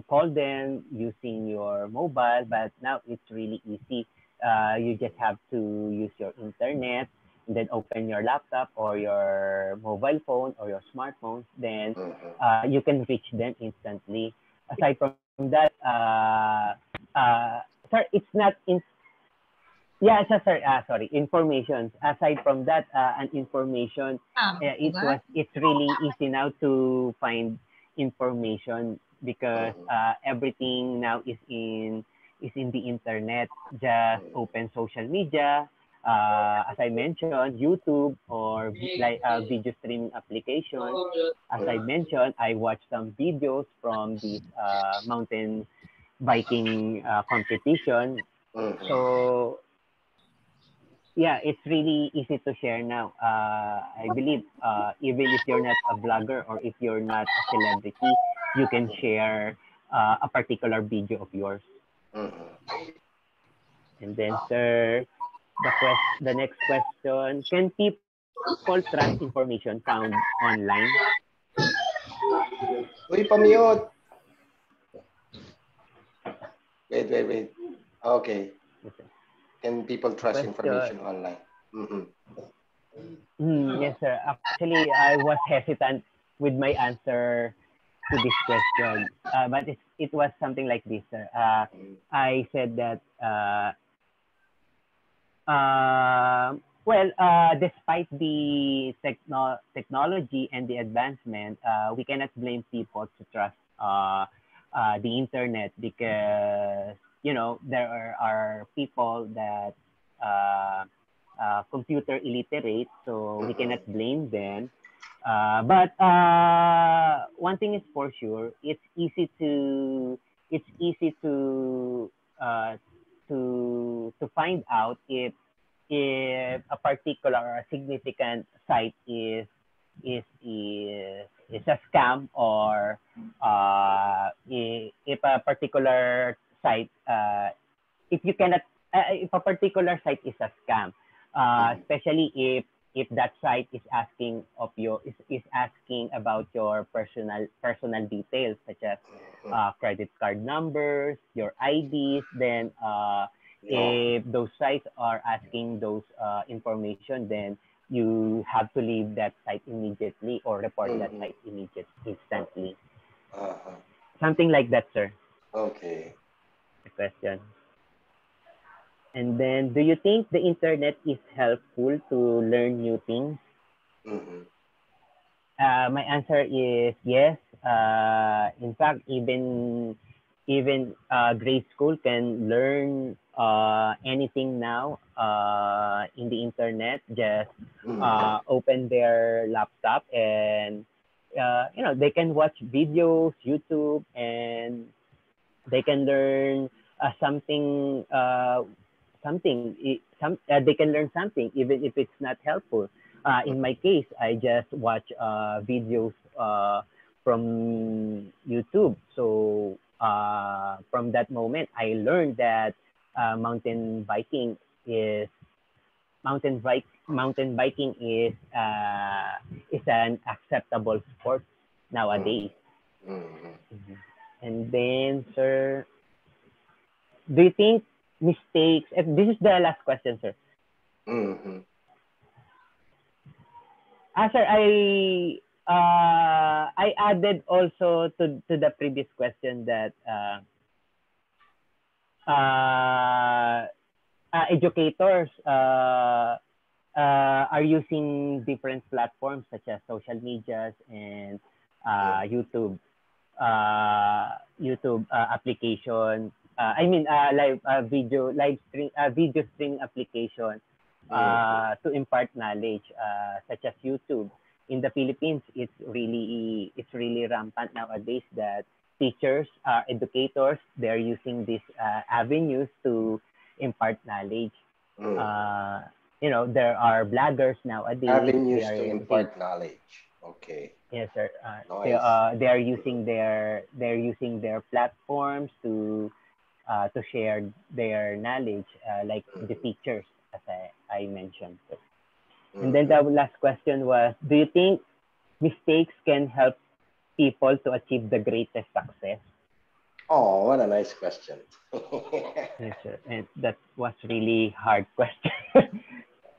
S2: call them using your mobile. But now it's really easy. You just have to use your internet, and then open your laptop or your mobile phone or your smartphone. Then
S1: Mm-hmm.
S2: you can reach them instantly. Aside from that, sir, it's not in. Yeah, sir. Sorry, information. Aside from that, an information, it's really easy now to find information because
S1: Mm-hmm.
S2: everything now is in the internet. Just open social media, as I mentioned, YouTube or like video streaming applications. As I mentioned, I watched some videos from this mountain biking competition.
S1: Mm-hmm.
S2: So yeah, it's really easy to share now. I believe even if you're not a blogger or if you're not a celebrity, you can share a particular video of yours.
S1: Mm-hmm.
S2: And then, sir, the next question: can people trust information found online?
S1: Uy, pamute. Wait, wait, wait. Okay.
S2: Yes, sir.
S1: Can people
S2: The
S1: trust
S2: question.
S1: information online? Mm-hmm.
S2: Yes, sir. Actually, I was hesitant with my answer to this question, but it was something like this, sir. I said that well, despite the technology and the advancement, we cannot blame people to trust the internet because there are people that uh, computer illiterate, so we cannot
S1: Mm-hmm.
S2: blame them. But one thing is for sure, it's easy uh, to find out if a particular or a significant site is a scam, or if a particular site if you cannot if a particular site is a scam, especially if that site is asking is asking about your personal details such as
S1: Mm-hmm.
S2: credit card numbers, your IDs, then
S1: Oh.
S2: if those sites are asking those information, then you have to leave that site immediately or report that
S1: Mm-hmm.
S2: site instantly.
S1: Uh-huh.
S2: Something like that, sir.
S1: Okay.
S2: The question. And then, do you think the internet is helpful to learn new things?
S1: Mm-hmm.
S2: My answer is yes. In fact, even grade school can learn anything now in the internet. Just
S1: Mm-hmm.
S2: open their laptop and they can watch videos, YouTube, and they can learn they can learn something even if it's not helpful. In my case, I just watch videos from YouTube. So from that moment, I learned that mountain biking is mountain biking is an acceptable sport nowadays.
S1: Mm-hmm.
S2: Mhm. And then, sir, do you think mistakes? This is the last question, sir.
S1: Mm-hmm.
S2: Sir, I added also to the previous question that uh, educators are using different platforms such as social medias and YouTube, application. I mean, video stream application to impart knowledge, such as YouTube. In the Philippines, it's really rampant nowadays that teachers, educators, they're using these avenues to impart knowledge. Uh, there are bloggers nowadays. They
S1: Avenues to
S2: are
S1: impart knowledge. Okay.
S2: yes, sir.
S1: Nice.
S2: They are using their platforms to share their knowledge, like the teachers, as I mentioned. So, and then the last question was, do you think mistakes can help people to achieve the greatest success?
S1: Oh, what a nice question.
S2: Yes, sir. And that was really hard question.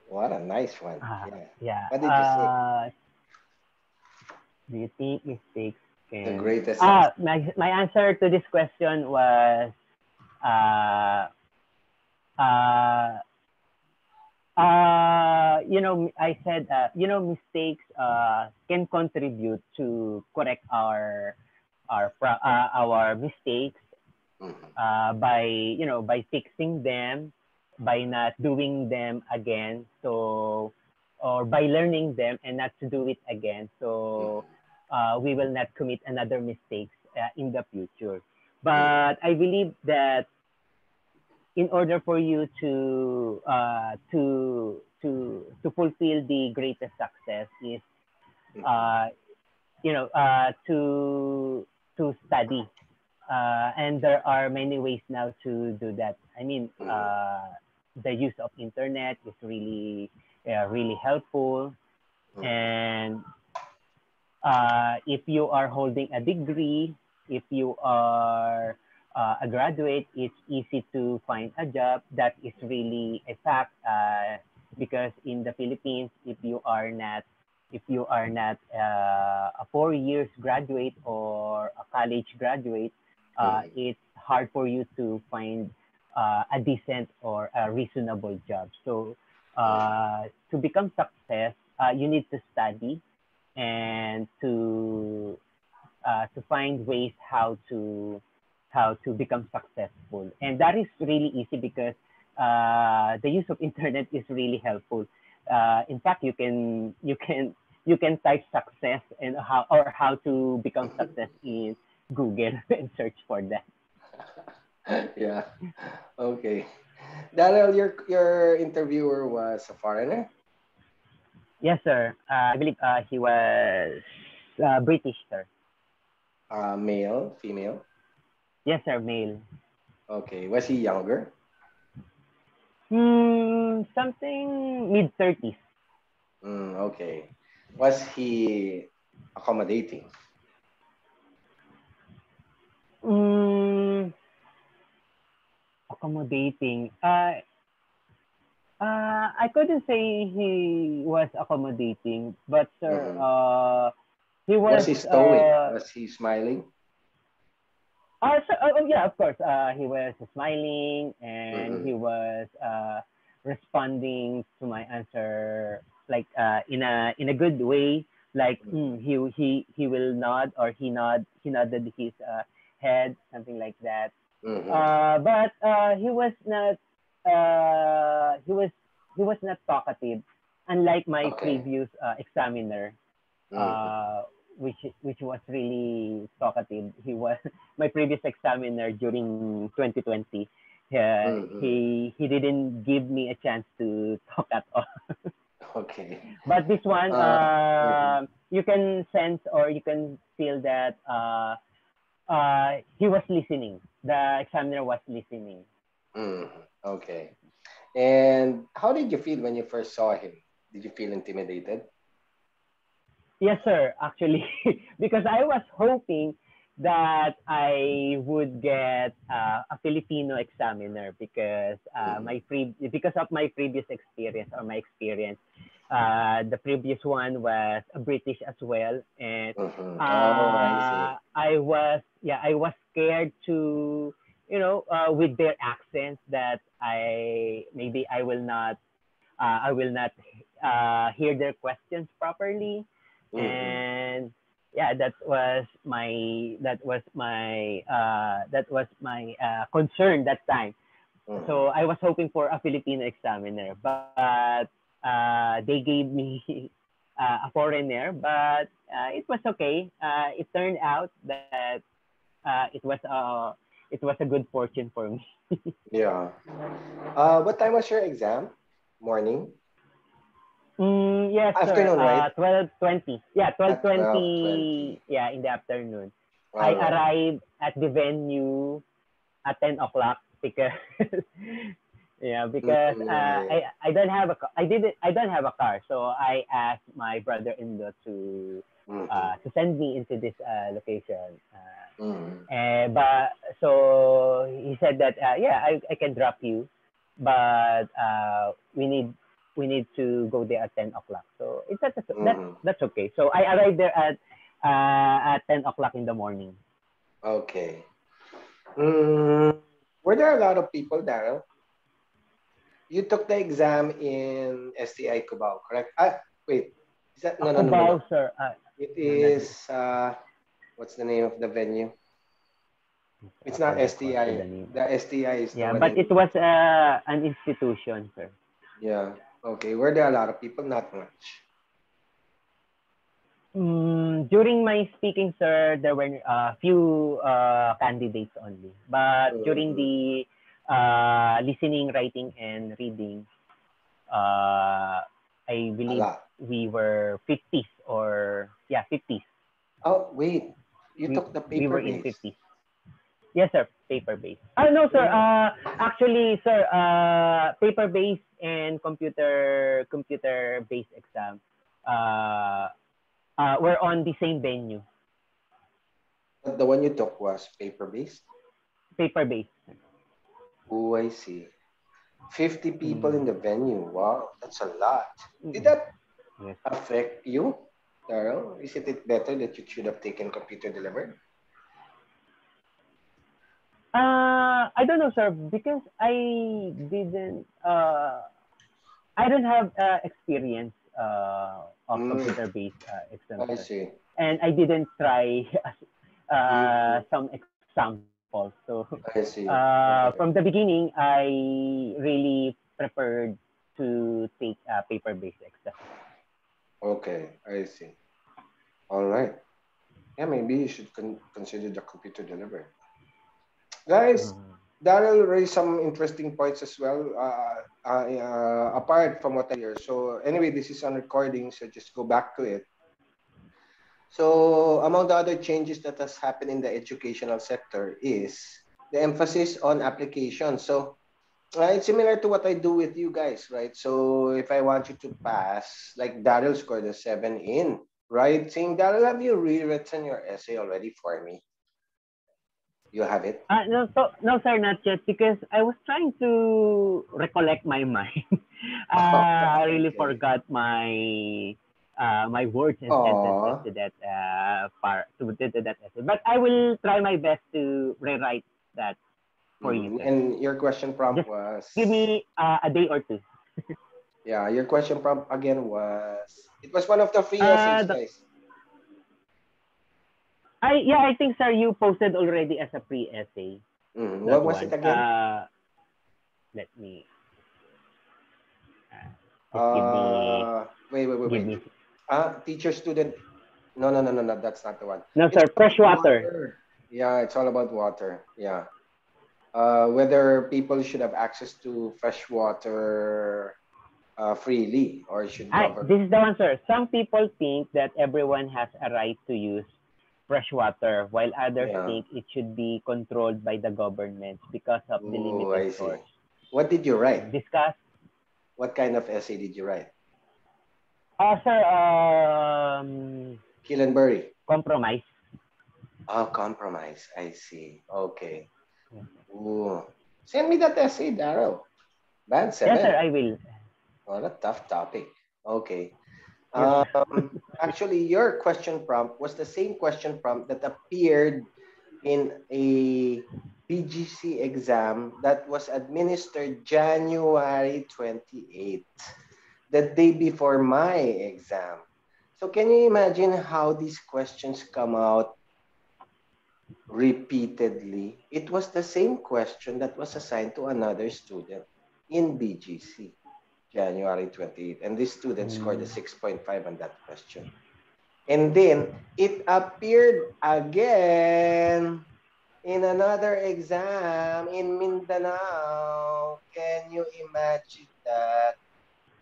S1: What a nice one. Yeah.
S2: Yeah.
S1: What did you say?
S2: Do you think mistakes
S1: The
S2: can?
S1: greatest success.
S2: My answer to this question was uh, uh, I said, mistakes can contribute to correct our mistakes by fixing them, by not doing them again. So, or by learning them and not to do it again. So, we will not commit another mistakes in the future. But I believe that in order for you to fulfill the greatest success is to study, and there are many ways now to do that. I mean, the use of internet is really helpful, and if you are holding a degree, if you are a graduate, it's easy to find a job. That is really a fact, because in the Philippines, if you are not a 4 years graduate or a college graduate, it's hard for you to find a decent or a reasonable job. So to become success, you need to study and to find ways how to become successful. And that is really easy because the use of internet is really helpful. In fact, you can type success and how to become success in Google and search for that.
S1: Yeah. Okay. Daniel, your interviewer was a foreigner?
S2: Yes, sir. I believe he was British, sir.
S1: Male, female?
S2: Yes, sir, male.
S1: Okay. Was he younger?
S2: Something mid-30s.
S1: Okay. Was he accommodating?
S2: Accommodating. I couldn't say he was accommodating, but sir, he
S1: Was
S2: was.
S1: he stoic? Was he smiling?
S2: Yeah, of course. He was smiling and he
S1: Mm-hmm.
S2: was responding to my answer like in a good way. Like he will nod, or he nodded his head, something like that.
S1: Mm-hmm.
S2: But he was not talkative, unlike my
S1: Okay.
S2: previous examiner,
S1: Mm-hmm.
S2: which was really talkative. He was my previous examiner during 2020.
S1: Mm-hmm.
S2: He didn't give me a chance to talk at all.
S1: Okay.
S2: But this one,
S1: Mhm.
S2: you can sense or you can feel that he was listening. The examiner was listening.
S1: Mhm. Okay. And how did you feel when you first saw him? Did you feel intimidated?
S2: Yes, sir. Actually, because I was hoping that I would get a Filipino examiner because
S1: Mm-hmm.
S2: because of my previous experience or my experience, the previous one was a British as well, and
S1: Mm-hmm. Oh, I see.
S2: I was scared to with their accents that I will not hear their questions properly,
S1: Mm-hmm.
S2: and yeah, that was my concern that time.
S1: Mm-hmm.
S2: So I was hoping for a Filipino examiner, but they gave me a foreigner, but it was okay. It turned out that it was a good fortune for me.
S1: Yeah. What time was your exam? Morning?
S2: Yes, sir.
S1: Afternoon, right?
S2: 12:20. Yeah, twelve
S1: At
S2: twenty.
S1: 12:20.
S2: Yeah, in the afternoon. I
S1: All right.
S2: arrived at the venue at 10 o'clock because yeah, because
S1: Mm-hmm.
S2: I don't have a car, so I asked my brother-in-law
S1: Mm-hmm.
S2: to send me into this location.
S1: Mm-hmm.
S2: But so he said that yeah, I can drop you, but we need to go there at 10 o'clock. So
S1: Mm-hmm.
S2: that's okay. So I arrived there at 10 o'clock in the morning.
S1: Okay. Mm, were there a lot of people, Daryl? You took the exam in STI Cubao, correct? Wait. Is that no, no, no, no, no.
S2: Cubao, sir.
S1: It
S2: No, not
S1: is what's the name of the venue? It's
S2: I
S1: not
S2: forgot also
S1: STI.
S2: the name.
S1: The STI is the
S2: Yeah,
S1: one
S2: but it
S1: in
S2: was an institution, sir.
S1: yeah. Okay. Were there a lot of people? Not much.
S2: During my speaking, sir, there were a few candidates only. But during
S1: Mm-hmm.
S2: the listening, writing, and reading, I
S1: A
S2: believe
S1: lot.
S2: we were 50s or yeah, 50s.
S1: Oh, wait. You took the
S2: We
S1: paper
S2: were in
S1: base.
S2: 50s. Yes, sir. Paper based. No, sir.
S1: Mm.
S2: Actually, sir, paper based and computer based exam. Uh, we're on the same venue.
S1: But the one you took was paper based.
S2: Paper based.
S1: Oh, I see. 50 people in
S2: Mm.
S1: the venue. Wow, that's a lot. Did
S2: Mm.
S1: that
S2: Yes.
S1: affect you, Daryl? Isn't it better that you should have taken computer delivered?
S2: I don't know, sir, because didn't. I don't have experience of
S1: Mm,
S2: computer-based exams,
S1: I
S2: sir,
S1: see.
S2: and I didn't try
S1: Mm,
S2: some examples. So
S1: I see.
S2: from the
S1: Okay.
S2: beginning, I really preferred to take paper-based exams.
S1: Okay, I see. All right. Yeah, maybe you should consider the computer delivered. Guys,
S2: Mhm.
S1: Daryl raised some interesting points as well, apart from what I hear. So anyway, this is on recording, so just go back to it. So among the other changes that has happened in the educational sector is the emphasis on application. So it's similar to what I do with you guys, right? So if I want you to pass, like Daryl scored a 7 in writing. Daryl, have you rewritten your essay already for me? You have it?
S2: No, no, sir, not yet, because I was trying to recollect my mind. I really
S1: Okay.
S2: forgot my words and sentences
S1: Aw.
S2: to that part to that essay. But I will try my best to rewrite that for you, sir.
S1: And your question prompt
S2: Just give
S1: was,
S2: me a day or two.
S1: yeah, your question prompt again was, it was one of the free
S2: Uh,
S1: essays,
S2: the,
S1: guys.
S2: I think, sir, you posted already as a pre essay that
S1: What was it
S2: one.
S1: again?
S2: Let me uh, just
S1: Wait.
S2: give me.
S1: Teacher student. No, no, no, no, no. That's not the one.
S2: No,
S1: It's
S2: sir,
S1: all
S2: fresh
S1: about
S2: water.
S1: water. Yeah, it's all about water. Yeah. Whether people should have access to fresh water freely or should
S2: This
S1: govern.
S2: is the one, sir. Some people think that everyone has a right to use fresh water, while others
S1: Yeah.
S2: think it should be controlled by the government because of the
S1: Oh,
S2: limited
S1: I see.
S2: source.
S1: What did you write?
S2: Discuss,
S1: What kind of essay did you write?
S2: sir,
S1: Killenbury.
S2: compromise.
S1: Oh, compromise. I see. Okay. Ooh. Send me that essay, Daryl. Band
S2: Yes, sir,
S1: 7.
S2: I will.
S1: What a tough topic. Okay.
S2: Yes, sir.
S1: Actually, your question prompt was the same question prompt that appeared in a BGC exam that was administered January 28th, the day before my exam. So can you imagine how these questions come out repeatedly? It was the same question that was assigned to another student in BGC, January 28th. And this student scored a
S2: Mm.
S1: 6.5 on that question. And then it appeared again in another exam in Mindanao. Can you imagine that?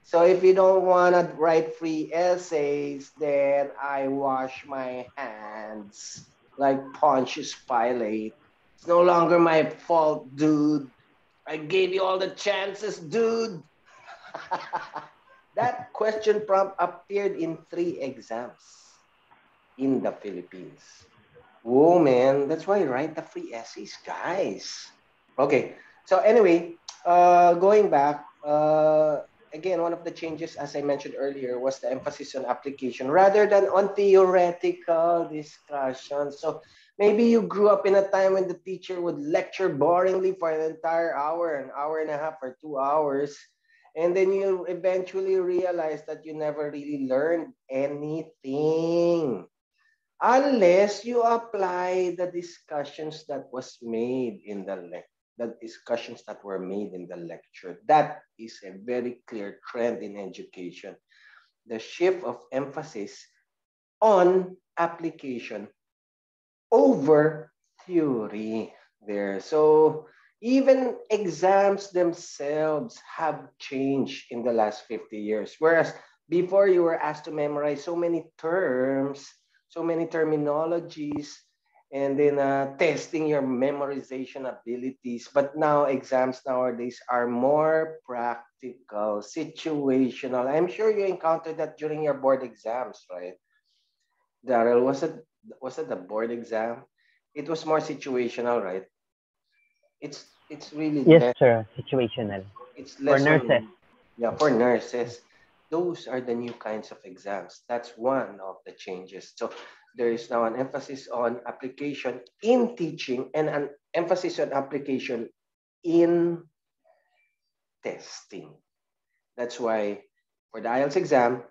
S1: So if you don't want to write free essays, then I wash my hands like Pontius Pilate. It's no longer my fault, dude. I gave you all the chances, dude. That question prompt appeared in 3 exams in the Philippines. Whoa, man. That's why I write the free essays, guys. Okay. So anyway, going back, again, one of the changes, as I mentioned earlier, was the emphasis on application rather than on theoretical discussion. So maybe you grew up in a time when the teacher would lecture boringly for an entire hour, an hour and a half, or 2 hours. And then you eventually realize that you never really learned anything unless you apply the discussions that was made in the discussions that were made in the lecture. That is a very clear trend in education. The shift of emphasis on application over theory there. So even exams themselves have changed in the last 50 years. Whereas before you were asked to memorize so many terms, so many terminologies, and then testing your memorization abilities. But now exams nowadays are more practical, situational. I'm sure you encountered that during your board exams, right? Daryl, was it the board exam? It was more situational, right? It's really
S2: Yes,
S1: less.
S2: sir. Situational.
S1: It's
S2: For
S1: less
S2: nurses.
S1: on, yeah, for nurses. Those are the new kinds of exams. That's one of the changes. So there is now an emphasis on application in teaching and an emphasis on application in testing. That's why for the IELTS exam,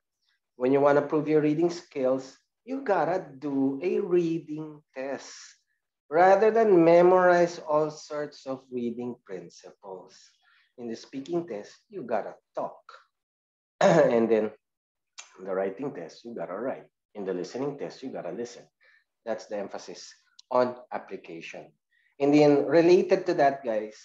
S1: when you want to prove your reading skills, you gotta do a reading test rather than memorize all sorts of reading principles. In the speaking test, you gotta talk. And then in the writing test, you gotta write. In the listening test, you gotta listen. That's the emphasis on application. And then related to that, guys,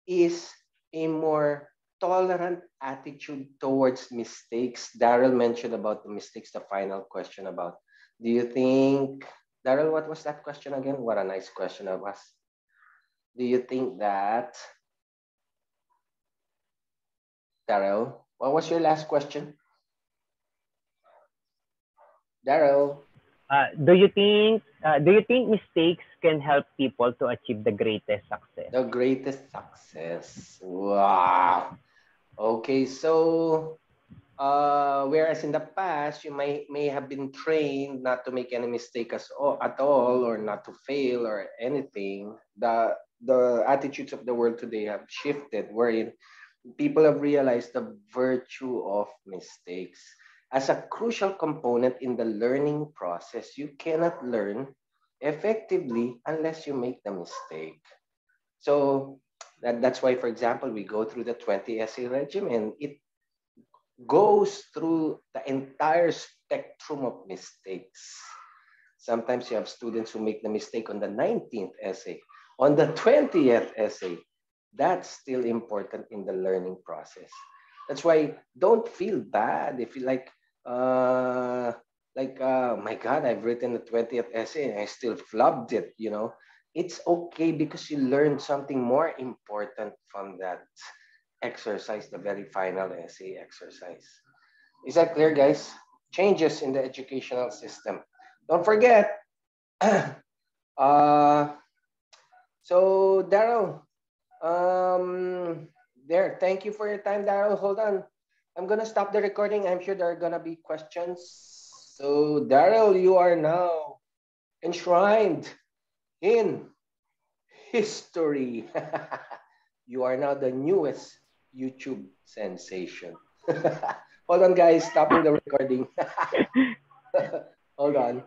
S1: is a more tolerant attitude towards mistakes. Daryl mentioned about the mistakes, the final question about, do you think, Daryl, what was that question again? What a nice question of us. Do you think that, Daryl, what was your last question? Daryl,
S2: Do you think mistakes can help people to achieve the greatest success?
S1: the greatest success. Wow. Okay, so whereas in the past, you may have been trained not to make any mistake at all or not to fail or anything. The attitudes of the world today have shifted, wherein people have realized the virtue of mistakes as a crucial component in the learning process. You cannot learn effectively unless you make the mistake. So that's why, for example, we go through the 20 essay regimen. It goes through the entire spectrum of mistakes. Sometimes you have students who make the mistake on the 19th essay, on the 20th essay. That's still important in the learning process. That's why don't feel bad if you uh, my God, I've written the 20th essay and I still flubbed it, you know. It's okay because you learned something more important from that exercise, the very final essay exercise. Is that clear, guys? Changes in the educational system. Don't forget. uh, so, Daryl, there. Thank you for your time, Daryl. Hold on. I'm gonna stop the recording. I'm sure there are gonna be questions. So, Daryl, you are now enshrined in history. You are now the newest YouTube sensation. Hold on, guys. Stopping the recording. Hold on.